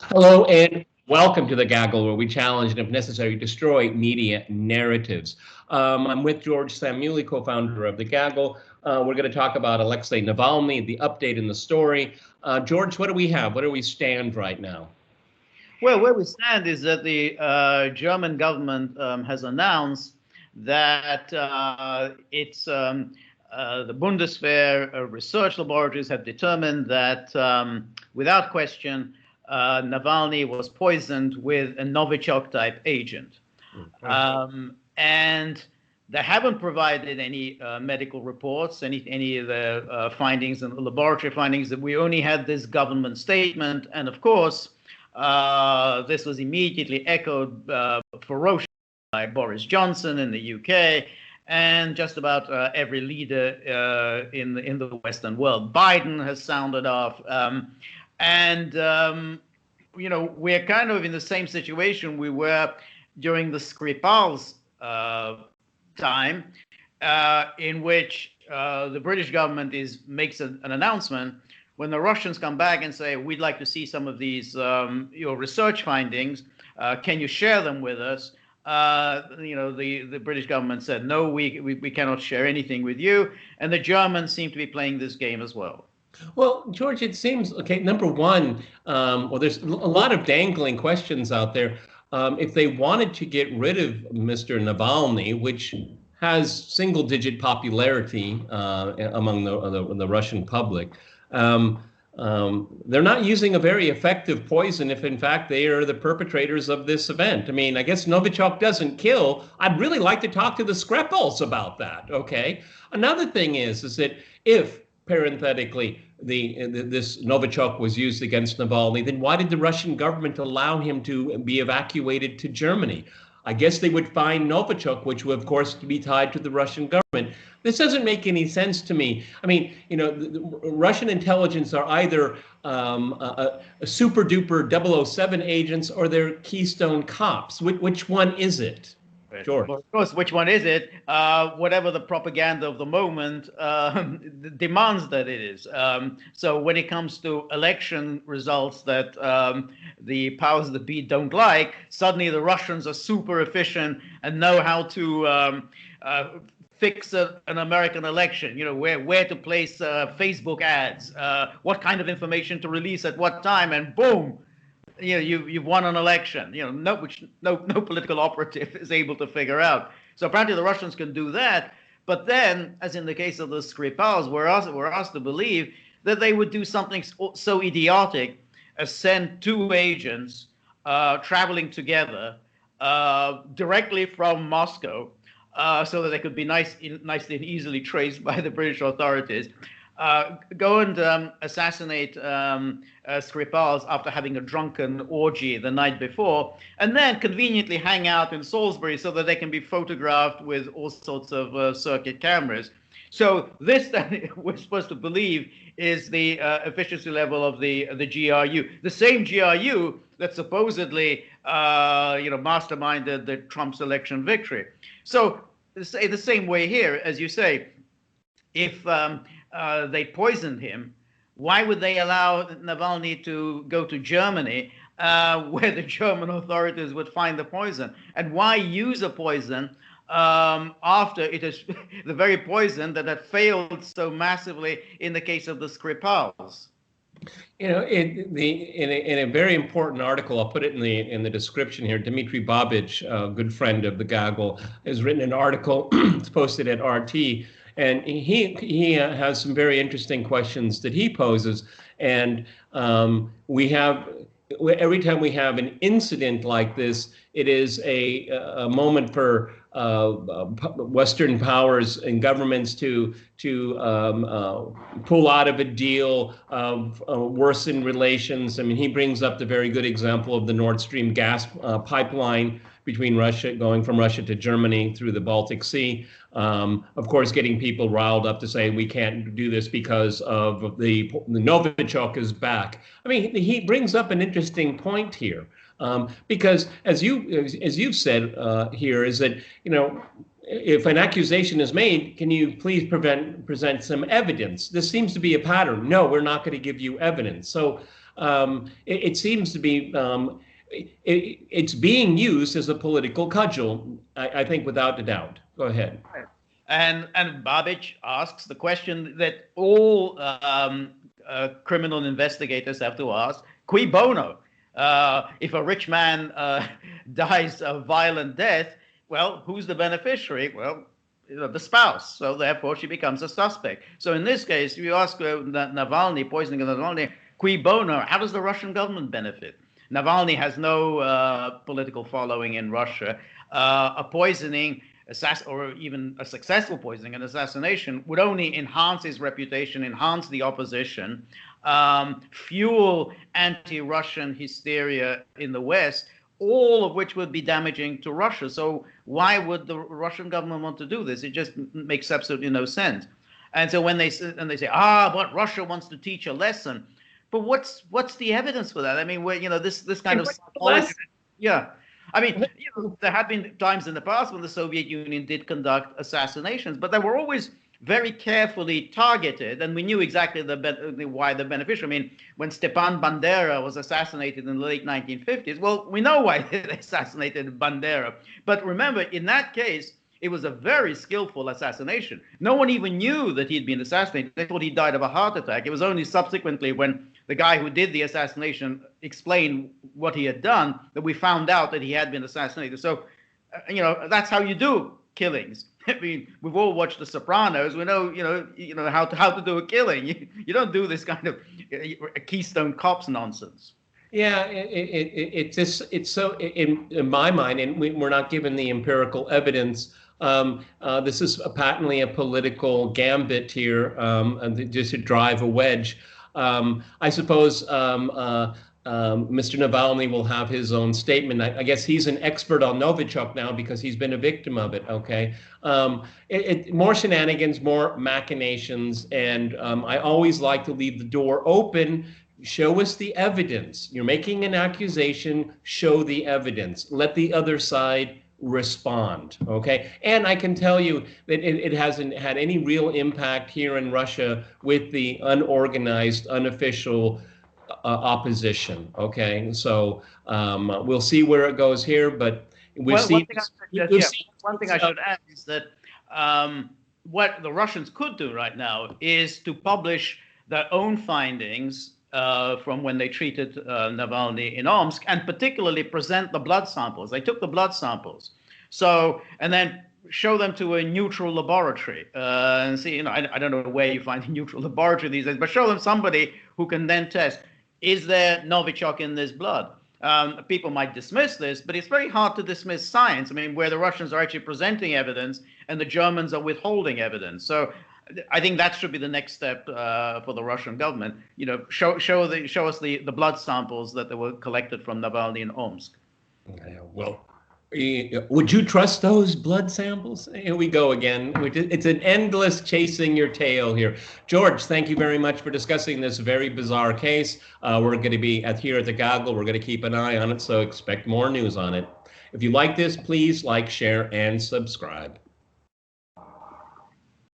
Hello and welcome to the Gaggle, where we challenge and, if necessary, destroy media narratives. I'm with George Samueli, co-founder of the Gaggle. We're going to talk about Alexei Navalny, the update in the story. George, what do we have? Where do we stand right now? Well, where we stand is that the German government has announced that the Bundeswehr research laboratories have determined that, without question, Navalny was poisoned with a Novichok type agent. And they haven't provided any medical reports, any of the findings and laboratory findings. That we only had this government statement, and of course, this was immediately echoed ferociously by Boris Johnson in the UK and just about every leader in the Western world. Biden has sounded off, we're kind of in the same situation we were during the Skripal's time, in which the British government makes an announcement. When the Russians come back and say, we'd like to see some of these your research findings, can you share them with us? The British government said, no, we cannot share anything with you. And the Germans seem to be playing this game as well. Well, George, it seems, okay, number one, there's a lot of dangling questions out there. If they wanted to get rid of Mr. Navalny, which has single-digit popularity among the Russian public, they're not using a very effective poison if, in fact, they are the perpetrators of this event. I mean, I guess Novichok doesn't kill. I'd really like to talk to the Skripals about that, okay? Another thing is that if, parenthetically, this Novichok was used against Navalny, then why did the Russian government allow him to be evacuated to Germany? I guess they would find Novichok, which would, of course, be tied to the Russian government. This doesn't make any sense to me. I mean, the Russian intelligence are either a super duper 007 agents or they're Keystone cops. Which one is it? George. Well, of course, which one is it? Whatever the propaganda of the moment demands that it is. So when it comes to election results that the powers that be don't like, suddenly the Russians are super efficient and know how to fix an American election. Where to place Facebook ads, what kind of information to release at what time, and boom. You've won an election, which no political operative is able to figure out. So apparently the Russians can do that. But then, as in the case of the Skripals, we're asked to believe that they would do something so idiotic as send two agents traveling together directly from Moscow so that they could be nicely and easily traced by the British authorities. Go and assassinate Skripals after having a drunken orgy the night before, and then conveniently hang out in Salisbury so that they can be photographed with all sorts of circuit cameras. So this, then, we're supposed to believe, is the efficiency level of the GRU, the same GRU that supposedly masterminded the Trump's election victory. So the same way here, as you say, if they poisoned him, why would they allow Navalny to go to Germany where the German authorities would find the poison? And why use a poison after it is the very poison that had failed so massively in the case of the Skripals? In a very important article, I'll put it in the description here. Dmitry Babich, a good friend of the Gaggle, has written an article. It's posted at RT. And he has some very interesting questions that he poses. And every time we have an incident like this, it is a moment for Western powers and governments to pull out of a deal, worsen relations. I mean, he brings up the very good example of the Nord Stream gas pipeline between going from Russia to Germany through the Baltic Sea. Of course, getting people riled up to say we can't do this because of the Novichok is back. I mean, he brings up an interesting point here, because as you've said here, is that if an accusation is made, can you please present some evidence? This seems to be a pattern. No, we're not going to give you evidence. So It seems to be it's being used as a political cudgel, I think, without a doubt. Go ahead. And Babic asks the question that all criminal investigators have to ask: Cui bono? If a rich man dies a violent death, well, who's the beneficiary? Well, the spouse. So therefore, she becomes a suspect. So in this case, if you ask Navalny, poisoning of Navalny, cui bono? How does the Russian government benefit? Navalny has no political following in Russia. A poisoning, or even a successful poisoning, an assassination, would only enhance his reputation, enhance the opposition, fuel anti-Russian hysteria in the West, all of which would be damaging to Russia. So why would the Russian government want to do this? It just makes absolutely no sense. And so when they say, but Russia wants to teach a lesson. But what's the evidence for that? I mean, this kind of psychology. Yeah. I mean, there have been times in the past when the Soviet Union did conduct assassinations, but they were always very carefully targeted, and we knew exactly why the beneficiary. I mean, when Stepan Bandera was assassinated in the late 1950s, well, we know why they assassinated Bandera. But remember, in that case, it was a very skillful assassination. No one even knew that he'd been assassinated. They thought he died of a heart attack. It was only subsequently, when the guy who did the assassination explained what he had done, that we found out that he had been assassinated. So, that's how you do killings. I mean, we've all watched The Sopranos. We know, how to do a killing. You don't do this kind of Keystone Cops nonsense. Yeah, it's so in my mind, and we're not given the empirical evidence. This is patently a political gambit here, just to drive a wedge. I suppose Mr. Navalny will have his own statement. I guess he's an expert on Novichok now because he's been a victim of it. Okay, more shenanigans, more machinations, and I always like to leave the door open. Show us the evidence. You're making an accusation. Show the evidence. Let the other side respond. Okay. And I can tell you that it hasn't had any real impact here in Russia with the unorganized, unofficial opposition. Okay. So we'll see where it goes here, but we've seen. One thing I should add is that what the Russians could do right now is to publish their own findings from when they treated Navalny in Omsk, and particularly present the blood samples. They took the blood samples, and then show them to a neutral laboratory and see. I don't know where you find a neutral laboratory these days, but show them somebody who can then test: is there Novichok in this blood? People might dismiss this, but it's very hard to dismiss science. I mean, where the Russians are actually presenting evidence and the Germans are withholding evidence. So I think that should be the next step for the Russian government. Show us the blood samples that were collected from Navalny in Omsk. Well, would you trust those blood samples? Here we go again. It's an endless chasing your tail here. George, thank you very much for discussing this very bizarre case. We're going to be here at the Gaggle. We're going to keep an eye on it, so expect more news on it. If you like this, please like, share, and subscribe.